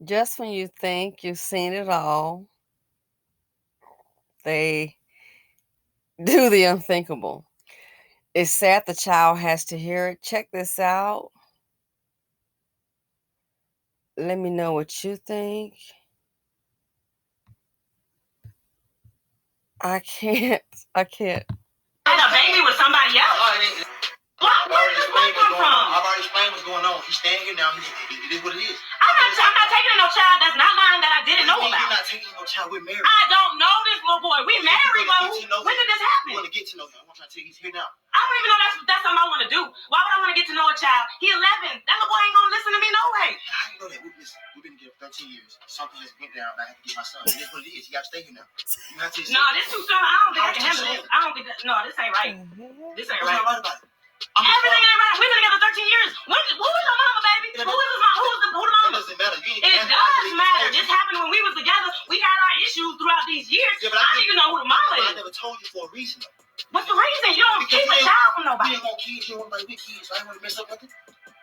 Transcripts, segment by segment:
Just when you think you've seen it all, they do the unthinkable. It's sad the child has to hear it. Check this out. Let me know what you think. I can't. I can't. Had a baby with somebody else. Where did this boy come from? I've already explained what's going on. He's staying here now. It is what it is. I'm not taking no child that's not mine that I didn't know about. You're not taking no child. We're married. I don't know this little boy. We married, but when did this happen? You want to get to know him. I'm trying to tell you he's here now. I don't even know that's something I want to do. Why would I want to get to know a child? He 11. That little boy ain't gonna listen to me no way. How you know that? We've been together 13 years. Something has went down. I have to get my son. It is what it is. You gotta stay here now. You have to. No, this too soon. I don't think I can handle this. I don't think that. No, this ain't right. This ain't right. What's not right about it? Everything ain't right. We've been together 13 years. Who is your mama, baby? Who the mama? It doesn't matter. It does matter. This happened when we was together. We had our issues throughout these years. Yeah, but I don't even know who the mama I is. never told you for a reason. What's the reason? You don't keep a child from nobody. You ain't want kids. You don't want with kids. So I ain't want to mess up nothing.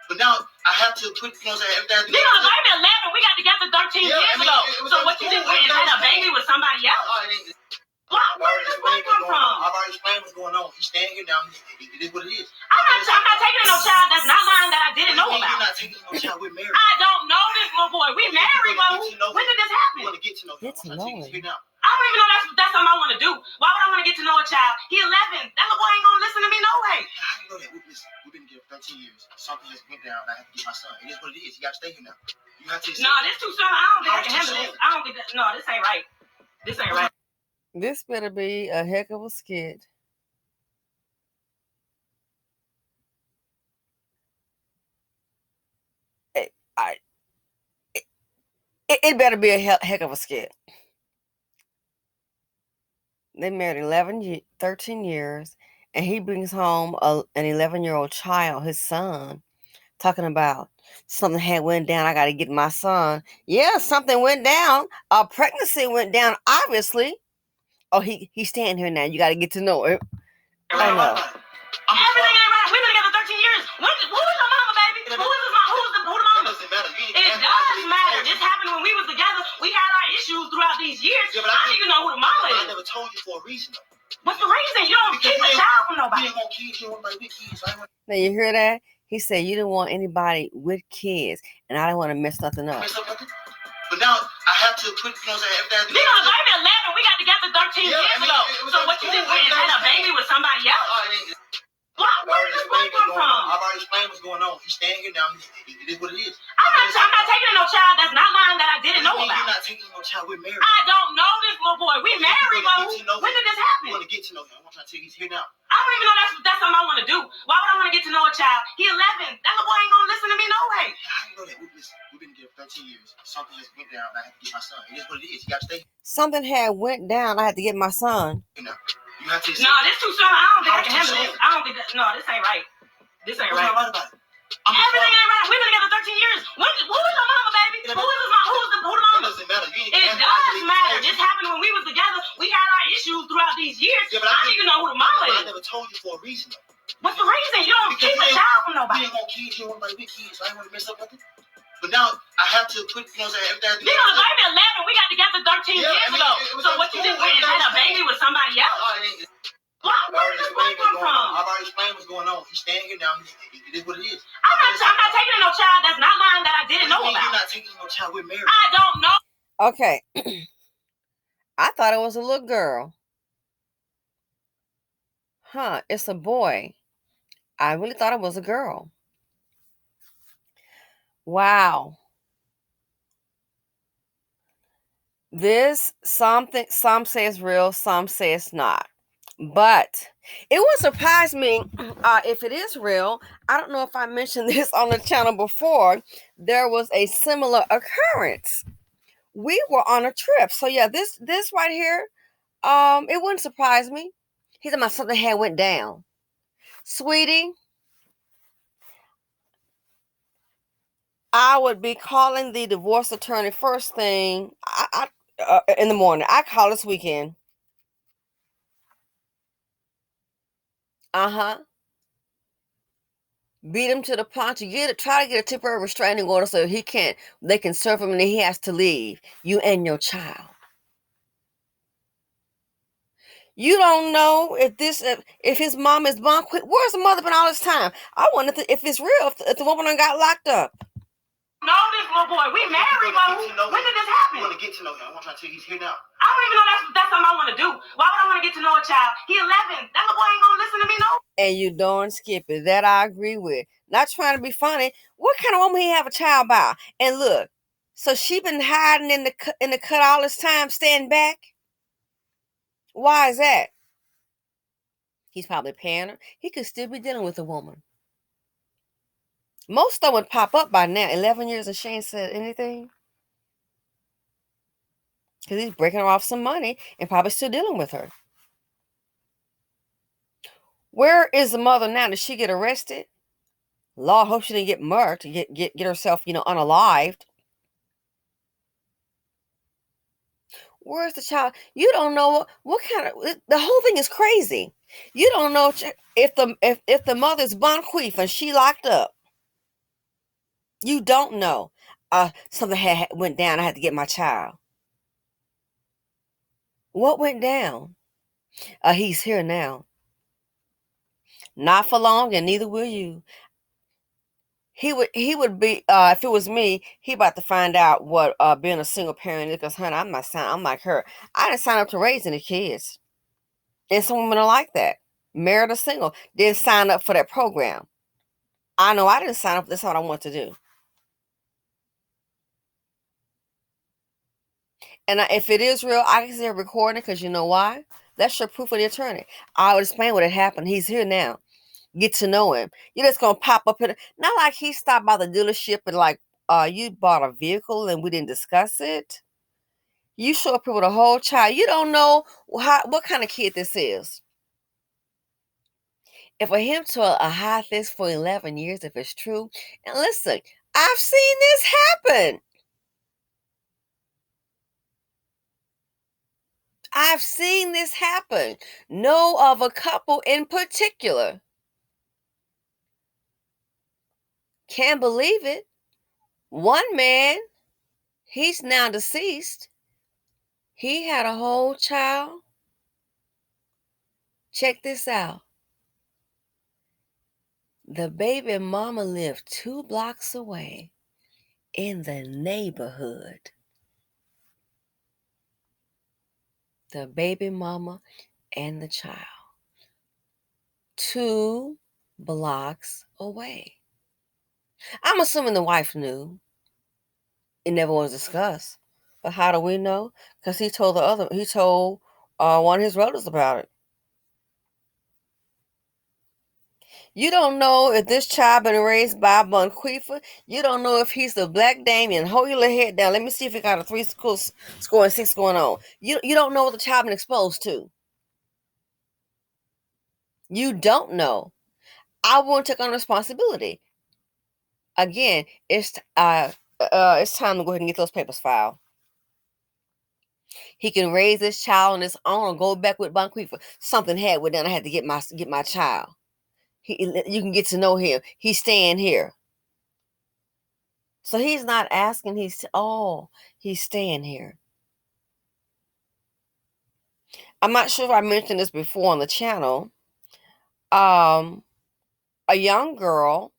But now I have to put, everything. You know, the baby 11. We got together 13 years ago. So what you think? We had a baby with somebody else? Where did this boy come from? I've already explained what's going on. He's staying here now. It is what it is. I'm not taking no child that's not mine that I didn't know about. You're not taking no child. We're married. I don't know this little boy. We married, but when did this happen? You want to get to know him. Get to know him. He's here now. I don't even know that's something I want to do. Why would I want to get to know a child? He 11. That little boy ain't gonna listen to me no way. How you know that? We've been together 13 years. Something has went down. I have to get my son. It is what it is. You gotta stay here now. You have to. No, this too soon. I don't think I can handle this. I don't think that. No, this ain't right. This ain't right. This better be a heck of a skit. It better be a heck of a skit. They married 13 years, and he brings home an 11-year-old child, his son, talking about something had went down. I got to get my son. Yeah, something went down. A pregnancy went down, obviously. Oh, he's staying here now. You got to get to know him. I know. Everything ain't right. We've been together 13 years. Who is your mama, baby? Who the mama? It doesn't matter. It does matter. This happened when we was together. We had our issues throughout these years. Yeah, but I don't even know who the mama is. I never told you for a reason. What's the reason? You don't keep a child from nobody. You ain't want kids. You don't want with kids. Now you hear that? He said you didn't want anybody with kids, and I didn't want to mess nothing up. But now I have to put, everything. You know, the baby 11. We got together 13 years ago. So what you think? We had a baby with somebody else? Where did this boy come from? I've already explained what's going on. He's staying here now. It is what it is. I'm not taking no child that's not mine that I didn't know about. You're not taking no child. We're married. I don't know this little boy. We married, but when did this happen? You want to get to know him. I'm trying to tell you he's here now. I don't even know that's something I want to do. Why would I want to get to know a child? He 11. That little boy ain't gonna listen to me no way. How you know that? We've been together 13 years. Something has went down. I have to get my son. It is what it is. You gotta stay. Something had went down. I had to get my son. You know. You have to. No, this too soon. I don't think I can handle this. I don't think that. No, this ain't right. This ain't right. What's not right about it? Everything ain't right. We've been together 13 years. Who is your mama, baby? Who the mama? It doesn't matter. It does matter. This happened when we was together. We had our issues throughout these years. Yeah, but I don't even know who the mama is. I never told you for a reason. What's the reason? You don't keep a child from nobody. You ain't want kids. You don't want with kids. So I ain't want to mess up nothing. But now I have to put, everything. You know, the baby 11. We got together 13 years ago. So what you think? We had a baby with somebody else? Where did this boy come from? I've already explained what's going on. He's staying here now. It is what it is. I'm not taking no child that's not mine that I didn't know about. You're not taking no child. We're married. I don't know. Okay. I thought it was a little girl. It's a boy. I really thought it was a girl. Wow. This some say it's real, some say it's not. But it would surprise me if it is real. I don't know if I mentioned this on the channel before. There was a similar occurrence. We were on a trip. So yeah, this right here, it wouldn't surprise me. He said my something had went down. Sweetie, I would be calling the divorce attorney first thing in the morning. I call this weekend. beat him to the punch. Try to get a temporary restraining order so they can serve him and he has to leave. You and your child. You don't know if his mom is born quick. Where's the mother been all this time? I wonder if it's real. If the woman got locked up. Know this little boy. We married, Mom. When did this happen? You want to get to know him. I'm trying to tell you he's here now. I don't even know that's something I want to do. Why would I want to get to know a child? He 11. That little boy ain't gonna listen to me, no. And you darn skip it. That I agree with. Not trying to be funny. What kind of woman he have a child by? And look, so she been hiding in the cut all this time, staying back. Why is that? He's probably paying her. He could still be dealing with a woman. Most of them would pop up by now. 11 years and she ain't said anything. Because he's breaking her off some money and probably still dealing with her. Where is the mother now? Did she get arrested? Lord, hope she didn't get murked, get herself, unalived. Where's the child? You don't know what kind of. The whole thing is crazy. You don't know if the mother's bonqueef and she locked up. You don't know. Something went down. I had to get my child. What went down? He's here now. Not for long, and neither will you. He would be if it was me, he about to find out what being a single parent is. Because honey, I'm like her. I didn't sign up to raise any kids. And some women are like that. Married or single, didn't sign up for that program. I know I didn't sign up. That's what I want to do. And if it is real, I can see a recording because you know why? That's your proof of the attorney. I would explain what had happened. He's here now. Get to know him. You're just gonna pop up in not like he stopped by the dealership and like you bought a vehicle and we didn't discuss it. You show up here with a whole child. You don't know what kind of kid this is. And for him to hide this for 11 years, if it's true, and listen, I've seen this happen. I've seen this happen. Know of a couple in particular. Can't believe it. One man, he's now deceased. He had a whole child. Check this out. The baby mama lived 2 blocks away in the neighborhood. The baby mama and the child. 2 blocks away. I'm assuming the wife knew. It never was discussed. But how do we know? Because he told one of his relatives about it. You don't know if this child been raised by a Bonqueefa. You don't know if he's the Black Damien. Hold your little head down. Let me see if he got a 3 score and 6 going on. You don't know what the child been exposed to. You don't know. I won't take on responsibility. Again, it's time to go ahead and get those papers filed. He can raise this child on his own or go back with Bonqueefa. Something had with them. I had to get my child. You can get to know him. He's staying here. So he's not asking. He's staying here. I'm not sure if I mentioned this before on the channel. A young girl.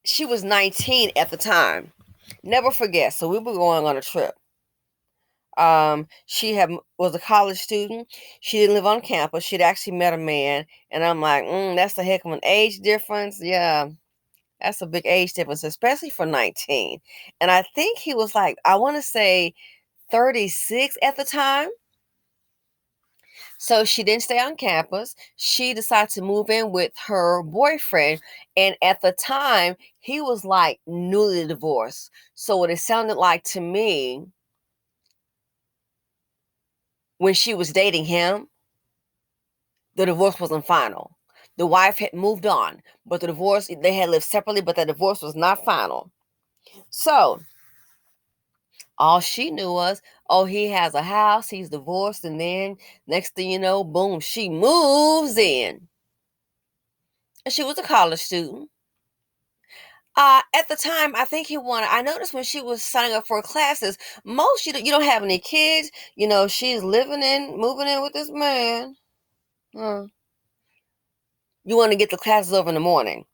She was 19 at the time. Never forget. So we were going on a trip. She was a college student. She didn't live on campus. She'd actually met a man, and I'm like, that's a heck of an age difference. Yeah, that's a big age difference, especially for 19. And I think he was like, I want to say 36 at the time. So she didn't stay on campus. She decided to move in with her boyfriend. And at the time, he was like newly divorced. So what it sounded like to me when she was dating him, the divorce wasn't final. The wife had moved on, but they had lived separately, but the divorce was not final. So all she knew was, he has a house, he's divorced, and then next thing you know, boom, she moves in. And she was a college student. At the time, I think he wanted. I noticed when she was signing up for classes, most you don't have any kids. She's moving in with this man. You want to get the classes over in the morning.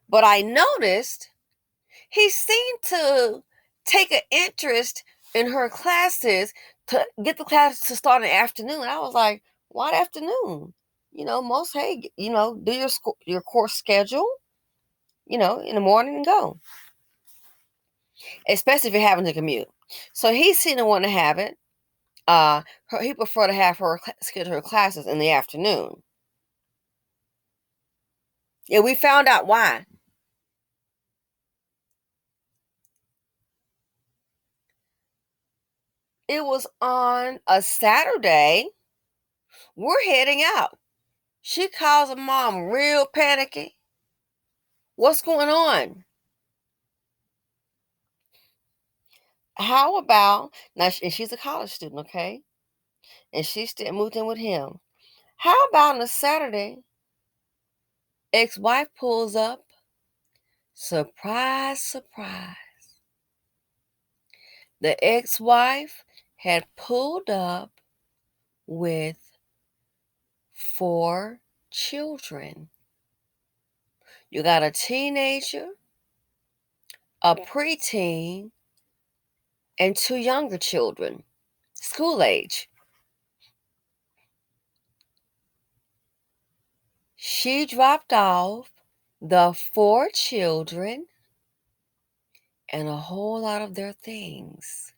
But I noticed he seemed to take an interest in her classes to get the class to start in the afternoon. I was like, why the afternoon? Do your course schedule, in the morning and go. Especially if you're having to commute. So he seemed to want to have it. He preferred to have her schedule her classes in the afternoon. Yeah, we found out why. It was on a Saturday. We're heading out. She calls her mom real panicky. What's going on? How about now? And she's a college student, okay? And she still moved in with him. How about on a Saturday? Ex-wife pulls up. Surprise, surprise. The ex-wife had pulled up with 4 children. You got a teenager, a preteen, and 2 younger children, school age. She dropped off the 4 children and a whole lot of their things.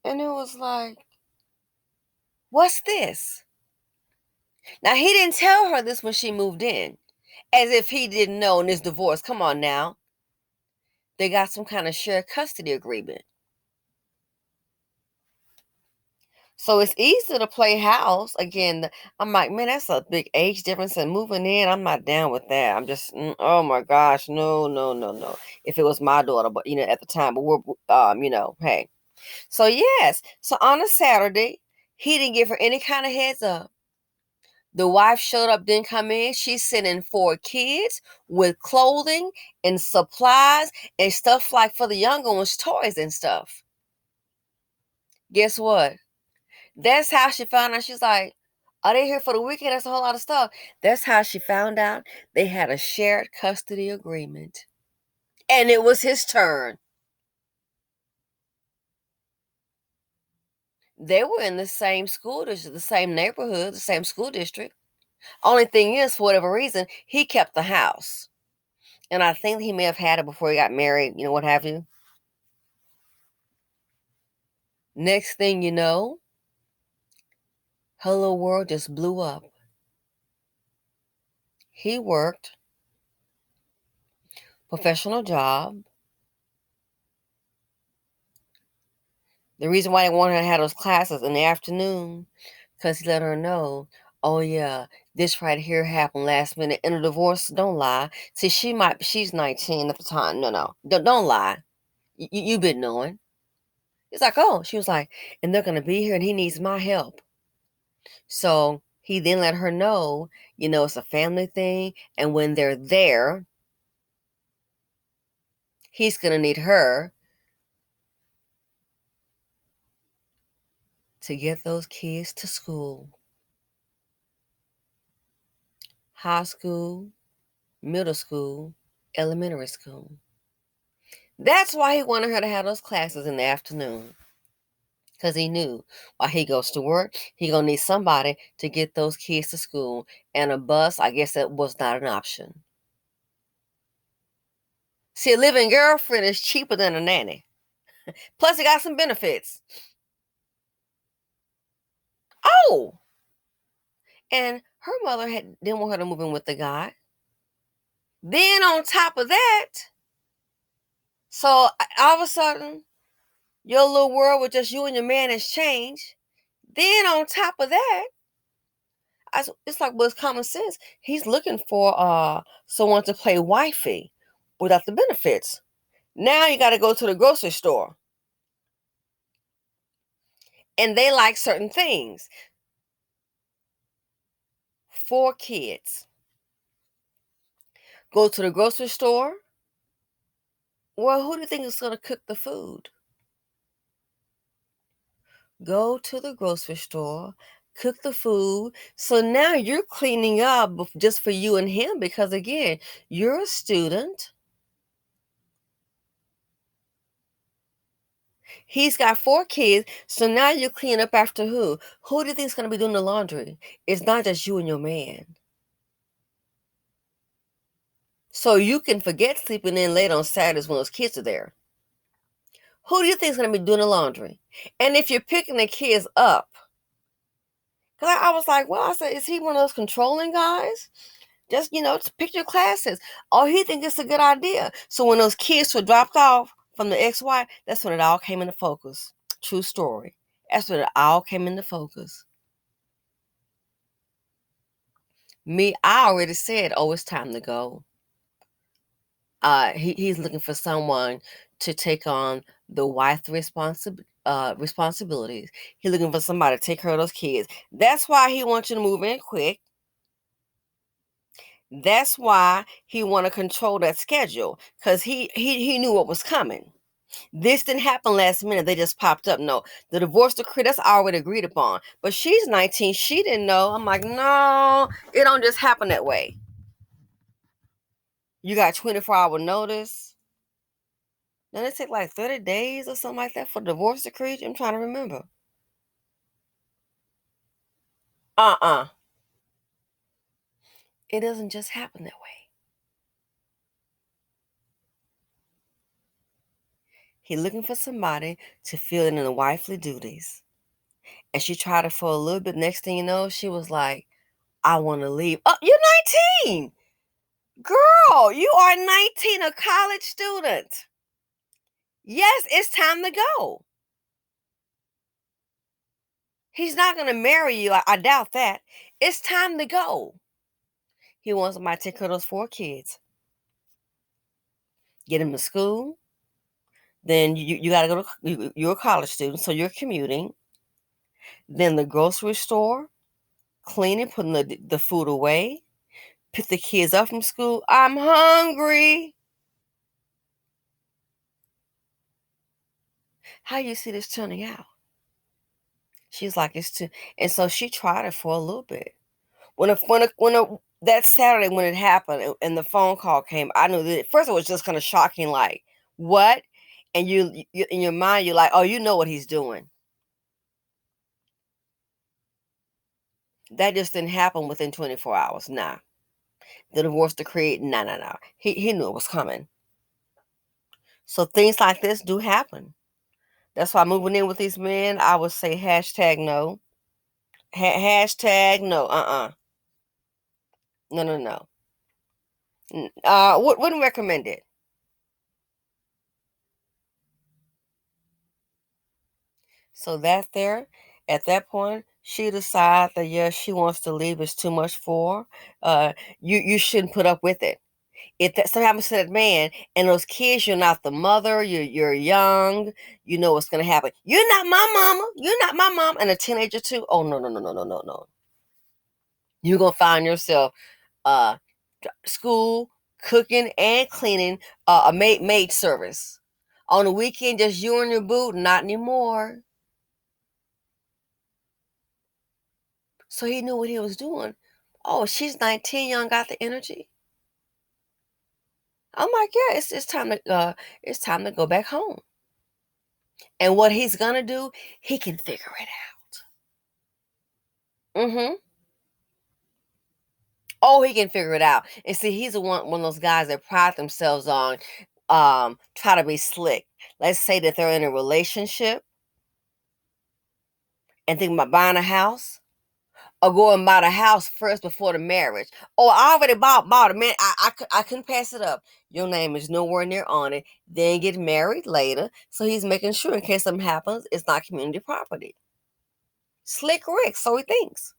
And it was like, what's this? Now, he didn't tell her this when she moved in, as if he didn't know in this divorce. Come on now. They got some kind of shared custody agreement. So it's easy to play house. Again, I'm like, man, that's a big age difference. And moving in, I'm not down with that. I'm just, oh my gosh, no, no, no, no. If it was my daughter, but at the time, but we're, hey. So yes, so on a Saturday, he didn't give her any kind of heads up. The wife showed up, didn't come in. She's sending 4 kids with clothing and supplies and stuff like for the younger ones, toys and stuff. Guess what? That's how she found out. She's like, are they here for the weekend? That's a whole lot of stuff. That's how she found out they had a shared custody agreement. And it was his turn. They were in the same school district, the same neighborhood, the same school district. Only thing is, for whatever reason, he kept the house. And I think he may have had it before he got married, what have you. Next thing you know, her little world just blew up. He worked, professional job. The reason why they wanted her to have those classes in the afternoon, because he let her know, oh yeah, this right here happened last minute in a divorce. Don't lie. See, she's 19 at the time. No, don't lie. You've been knowing. It's like, oh, she was like, and they're gonna be here, and he needs my help. So he then let her know, it's a family thing, and when they're there, he's gonna need her to get those kids to school. High school, middle school, elementary school. That's why he wanted her to have those classes in the afternoon. Because he knew while he goes to work, he going to need somebody to get those kids to school. And a bus, I guess that was not an option. See, a living girlfriend is cheaper than a nanny. Plus, it got some benefits. Oh! And her mother didn't want her to move in with the guy. Then on top of that, so all of a sudden, your little world with just you and your man has changed. Then on top of that, it's like, well, it's common sense. He's looking for someone to play wifey without the benefits. Now you got to go to the grocery store. And they like certain things. 4 kids. Go to the grocery store. Well, who do you think is going to cook the food? Go to the grocery store, cook the food. So now you're cleaning up just for you and him because, again, you're a student. He's got 4 kids. So now you're cleaning up after who? Who do you think is going to be doing the laundry? It's not just you and your man. So you can forget sleeping in late on Saturdays when those kids are there. Who do you think is going to be doing the laundry? And if you're picking the kids up, because I was like, well, I said, is he one of those controlling guys? Just, to pick your classes. Oh, he thinks it's a good idea. So when those kids were dropped off from the ex-wife, that's when it all came into focus. True story. That's when it all came into focus. Me, I already said, oh, it's time to go. He's looking for someone to take on the wife responsibilities. He's looking for somebody to take care of those kids. That's why he wants you to move in quick. That's why he want to control that schedule, because he knew what was coming. This didn't happen last minute. They just popped up. No, the divorce decree, that's already agreed upon. But she's 19. She didn't know. I'm like, no, it don't just happen that way. You got 24-hour notice. Then it take like 30 days or something like that for divorce decree. I'm trying to remember. It doesn't just happen that way. He's looking for somebody to fill in the wifely duties. And she tried it for a little bit. Next thing you know, she was like, I want to leave. Oh, you're 19. Girl, you are 19, a college student. Yes, it's time to go. He's not going to marry you. I doubt that. It's time to go. He wants somebody to take care of those 4 kids. Get him to school. Then you got to go to, you're a college student, so you're commuting. Then the grocery store, cleaning, putting the food away, pick the kids up from school. I'm hungry. How you see this turning out? She's like, it's too, and so she tried it for a little bit. That Saturday when it happened and the phone call came, I knew that at first it was just kind of shocking, like, what? And you in your mind, you're like, oh, you know what he's doing. That just didn't happen within 24 hours. Nah. The divorce decree, no. He knew it was coming. So things like this do happen. That's why moving in with these men, I would say hashtag no. Hashtag no. No. Wouldn't recommend it. So at that point, she decides that yes, she wants to leave. It's too much for her. You shouldn't put up with it. If that something happens to that man and those kids, you're not the mother. You're young. You know what's gonna happen. You're not my mama. You're not my mom. And a teenager too. Oh no. You're gonna find yourself uh school, cooking, and cleaning, a maid service. On the weekend, just you and your boo. Not anymore. So he knew what he was doing. Oh, she's 19, young, got the energy. I'm like, yeah, it's time to go back home. And what he's gonna do, he can figure it out. Oh, he can figure it out. And see, he's one of those guys that pride themselves on try to be slick. Let's say that they're in a relationship and think about buying a house. Or go and buy the house first before the marriage. Oh, I already bought it, man. I couldn't pass it up. Your name is nowhere near on it. Then get married later. So he's making sure in case something happens, it's not community property. Slick Rick, so he thinks.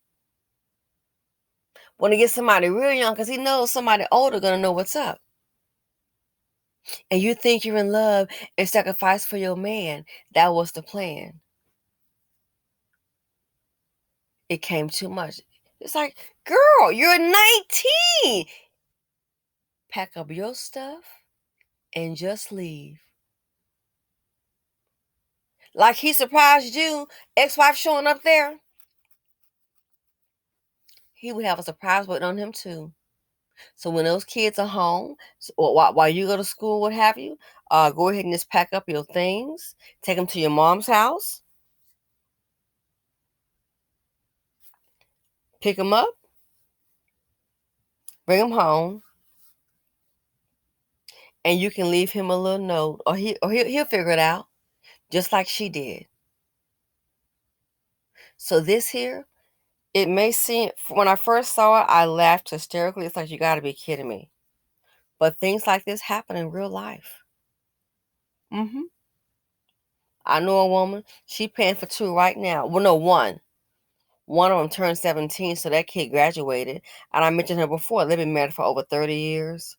Want to get somebody real young because he knows somebody older gonna know what's up. And you think you're in love and sacrifice for your man. That was the plan. It came too much. It's like, girl, you're 19. Pack up your stuff and just leave. Like he surprised you, ex-wife showing up there. He would have a surprise waiting on him too. So when those kids are home, or while you go to school, what have you, go ahead and just pack up your things, take them to your mom's house, pick them up, bring them home, and you can leave him a little note, or he'll figure it out, just like she did. So this here, it may seem, when I first saw it, I laughed hysterically. It's like, you got to be kidding me. But things like this happen in real life. I know a woman, she paying for 2 right now. Well, no, one. One of them turned 17, so that kid graduated. And I mentioned her before, they've been married for over 30 years.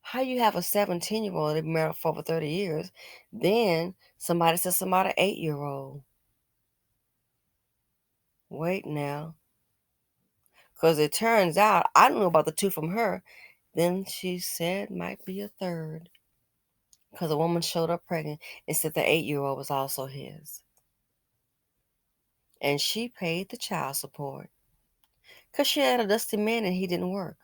How you have a 17-year-old they've been married for over 30 years, then somebody says somebody 8-year-old. Wait now. Because it turns out, I don't know about the 2 from her. Then she said might be a 3rd. Because a woman showed up pregnant and said the 8-year-old was also his. And she paid the child support. Because she had a dusty man and he didn't work.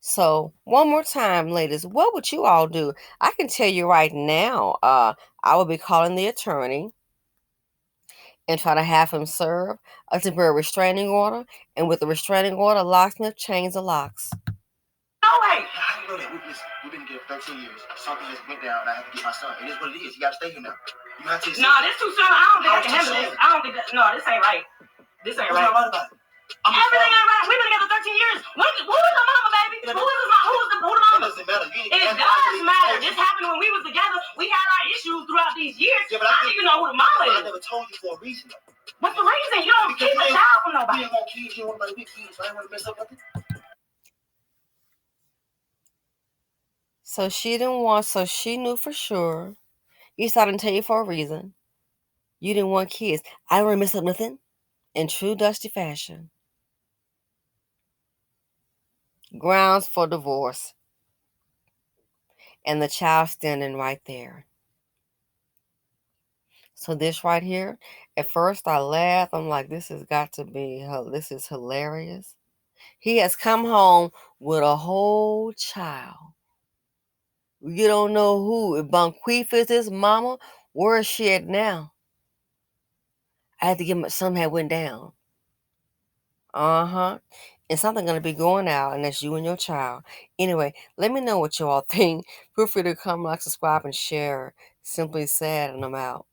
So, one more time, ladies, what would you all do? I can tell you right now, I would be calling the attorney and try to have him serve a temporary restraining order. And with the restraining order, locksmith change the locks. No way! I didn't know that. We've been together 13 years. Something just went down and I have to get my son. It is what it is. You gotta stay here now. You have to. No, this too soon. I don't think I can handle this. I don't think that. No, this ain't right. This ain't right. What's not right about it? Everything ain't right. We've been together 13 years. Who is the mama, baby? Who the mama? It doesn't matter. It does matter. This happened when we was together. We had our issues throughout these years. Yeah, but I don't even know who the mama is. I never told you for a reason. What's the reason? You don't keep a child from nobody. You don't want kids. You don't want nobody with kids. I don't want to mess up nothing. So she didn't want, so she knew for sure. You said I didn't tell you for a reason. You didn't want kids. I don't want to mess up nothing. In true Dusty fashion. Grounds for divorce. And the child standing right there. So this right here, at first I laughed. I'm like, this has got to be, this is hilarious. He has come home with a whole child. You don't know who. If Bonqueef is his mama, where is she at now? I had to give him, something had went down. And something going to be going out, and that's you and your child. Anyway, let me know what you all think. Feel free to come, like, subscribe, and share. Simply Sad, and I'm out.